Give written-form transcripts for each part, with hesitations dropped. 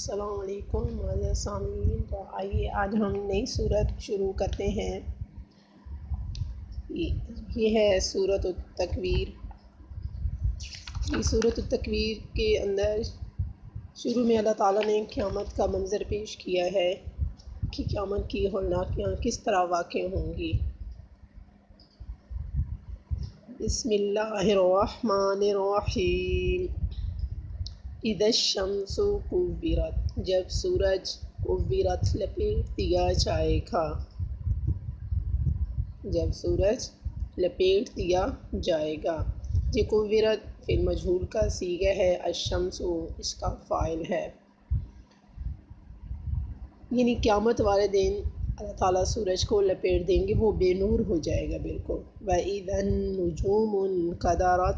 السلام علیکم معزز سامعین، تو آئیے آج ہم نئی صورت شروع کرتے ہیں۔ یہ ہے سورۃ التکویر۔ یہ سورۃ التکویر کے اندر شروع میں اللہ تعالیٰ نے قیامت کا منظر پیش کیا ہے کہ قیامت کی ہولناکیاں کس طرح واقع ہوں گی۔ بسم اللہ الرحمن الرحیم۔ اذا الشمس کورت، جب سورج کورت لپیٹ دیا جائے گا، جب سورج لپیٹ دیا جائے گا۔ یہ کورت فعل مجہول کا صیغہ ہے، الشمس اس کا فاعل ہے۔ یعنی قیامت والے دن اللہ تعالیٰ سورج کو لپیٹ دیں گے، وہ بے نور ہو جائے گا بالکل۔ وَإِذَا النُّجُومُ انکدرت،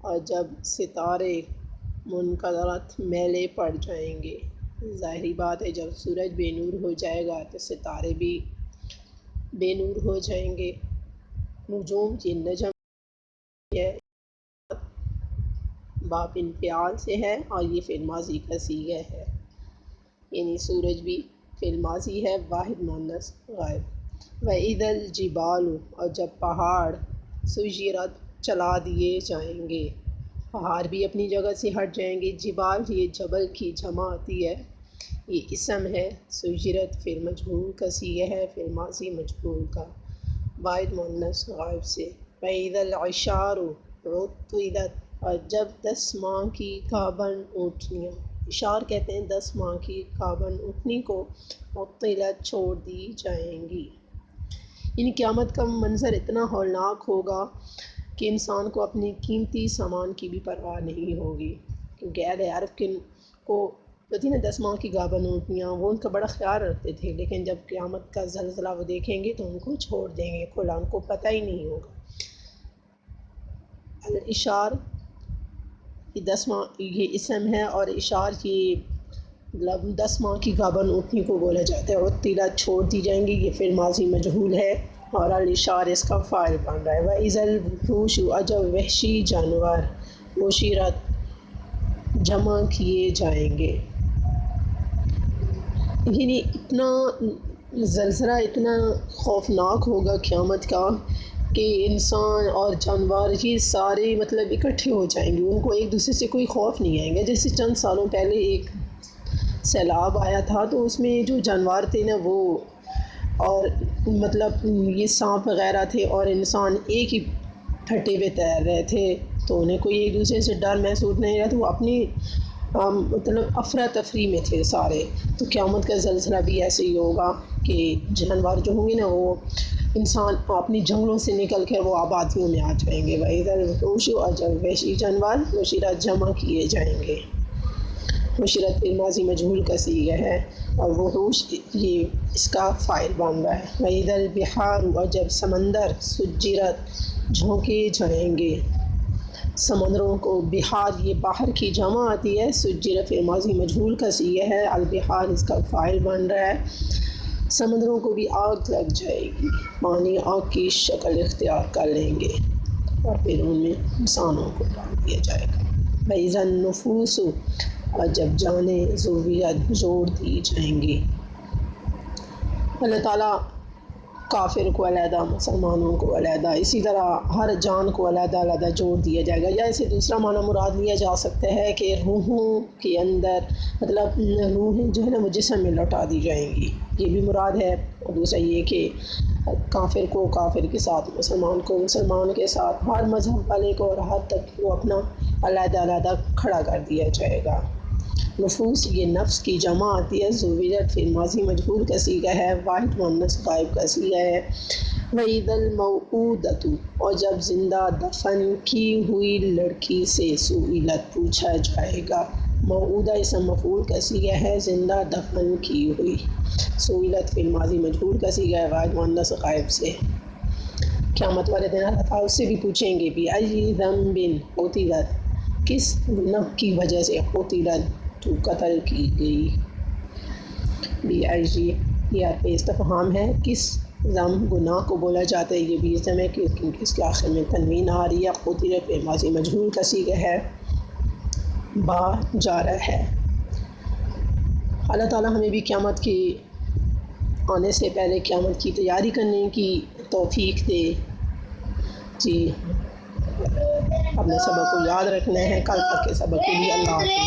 اور جب ستارے منکدرت میلے پڑ جائیں گے۔ ظاہری بات ہے جب سورج بے نور ہو جائے گا تو ستارے بھی بے نور ہو جائیں گے۔ نجوم یہ نجم ہے، باب انفعال سے ہے اور یہ فعل ماضی کا صیغہ ہے، یعنی سورج بھی فعل ماضی ہے، واحد مؤنث غائب۔ وَإِذَا الْجِبَالُ، اور جب پہاڑ سُيِّرَتْ چلا دیے جائیں گے، پہاڑ بھی اپنی جگہ سے ہٹ جائیں گے۔ جبال یہ جبل کی جمع آتی ہے، یہ اسم ہے۔ سُيِّرَتْ فعل مجہول کا صیغہ ہے، فعل ماضی مجہول کا، واحد مؤنث غائب سے۔ وَإِذَا الْعِشَارُ عُطِّلَتْ، اور جب 10 ماہ کی گابن اونٹنیاں، اشار کہتے ہیں 10 ماہ کی گابن اونٹنی کو، عُطِّلَتْ چھوڑ دی جائیں گی۔ یعنی قیامت کا منظر اتنا ہولناک ہوگا کہ انسان کو اپنی قیمتی سامان کی بھی پرواہ نہیں ہوگی، کیونکہ اہل عرب کو جو تھی نا 10 ماہ کی گابن اونٹنیاں، وہ ان کا بڑا خیال رکھتے تھے، لیکن جب قیامت کا زلزلہ وہ دیکھیں گے تو ان کو چھوڑ دیں گے کھلا، ان کو پتہ ہی نہیں ہوگا۔ الاشار یہ 10 ماہ یہ اسم ہے، اور اشار کی مطلب 10 ماہ کی گابن اونٹنی کو بولا جاتا ہے۔ عُطِّلَتْ چھوڑ دی جائیں گی، یہ فعل ماضی مجہول ہے اور الاشار اس کا فاعل بن رہا ہے۔ وَإِذَا الْوُحُوشُ، اور جب وحشی جانور حُشِرَتْ جمع کیے جائیں گے۔ یعنی اتنا زلزلہ اتنا خوفناک ہوگا قیامت کا کہ انسان اور جانور یہ سارے مطلب اکٹھے ہو جائیں گے، ان کو ایک دوسرے سے کوئی خوف نہیں آئے گا۔ جیسے چند سالوں پہلے ایک سیلاب آیا تھا تو اس میں جو جانور تھے نا وہ اور مطلب یہ سانپ وغیرہ تھے اور انسان ایک ہی پھٹے پہ تیر رہے تھے، تو انہیں کوئی ایک دوسرے سے ڈر محسوس نہیں رہا، تو وہ اپنی مطلب افراتفری میں تھے سارے۔ تو قیامت کا زلزلہ بھی ایسے ہی ہوگا کہ جانور جو ہوں گے نا وہ انسان اپنی جنگلوں سے نکل کر وہ آبادیوں میں آ جائیں گے۔ وَإِذَا الْوُحُوشُ، اور جب وحشی جانور حُشِرَتْ جمع کیے جائیں گے۔ حُشِرَتْ فعل ماضی مجہول کا صیغہ ہے اور وحوش یہ اس کا فاعل بن رہا ہے۔ وَإِذَا الْبِحَارُ، اور جب سمندر سُجِّرَتْ جھونکے جائیں گے، سمندروں کو بحار یہ باہر کی جمع آتی ہے، سُجِّرَتْ فعل ماضی مجہول کا صیغہ ہے، البحار اس کا فاعل بن رہا ہے۔ سمندروں کو بھی آگ لگ جائے گی، پانی آگ کی شکل اختیار کر لیں گے اور پھر ان میں انسانوں کو ڈال دیا جائے گا۔ وَإِذَا النُّفُوسُ، اور جب جانیں زُوِّجَتْ جوڑ دی جائیں گی۔ اللہ تعالیٰ کافر کو علیحدہ، مسلمانوں کو علیحدہ، اسی طرح ہر جان کو علیحدہ علیحدہ جوڑ دیا جائے گا۔ یا اسے دوسرا معنی مراد لیا جا سکتا ہے کہ روحوں کے اندر مطلب روحیں جو ہے نا وہ جسم میں لوٹا دی جائیں گی، یہ بھی مراد ہے۔ اور دوسرا یہ کہ کافر کو کافر کے ساتھ، مسلمان کو مسلمان کے ساتھ، ہر مذہب والے کو اور ہر تک وہ اپنا علیحدہ علیحدہ کھڑا کر دیا جائے گا۔ نفوس یہ نفس کی جمع آتی ہے، زُوِّجَتْ فعل ماضی مجہول کا صیغہ ہے، واحد مؤنث غائب کا صیغہ ہے۔ وَإِذَا الْمَوْءُودَةُ، اور جب زندہ دفن کی ہوئی لڑکی سے سُئِلَتْ پوچھا جائے گا۔ موعودہ اسم مفعول کا صیغہ ہے، زندہ دفن کی ہوئی۔ سُئِلَتْ فعل ماضی مجہول کا صیغہ ہے، واحد مؤنث غائب سے۔ قیامت والے دن اللہ تعالیٰ اس سے بھی پوچھیں گے، بِأَيِّ ذَنبٍ قُتِلَتْ، کس گناہ کی وجہ سے قُتِلَتْ تو قتل کی گئی۔ بِأَيِّ یہ حرف استفہام ہے، کس ذنب گناہ کو بولا جاتا ہے، یہ بھی اسم ہے کیونکہ اس کے آخر میں تنوین آ رہی ہے۔ قتل فعل ماضی مجہول کا صیغہ ہے، با جارہ ہے۔ اللہ تعالی ہمیں بھی قیامت کے آنے سے پہلے قیامت کی تیاری کرنے کی توفیق دے. جی اپنے سبق کو یاد رکھنا ہے کل تک کے سبق کے لیے. اللہ حافظ.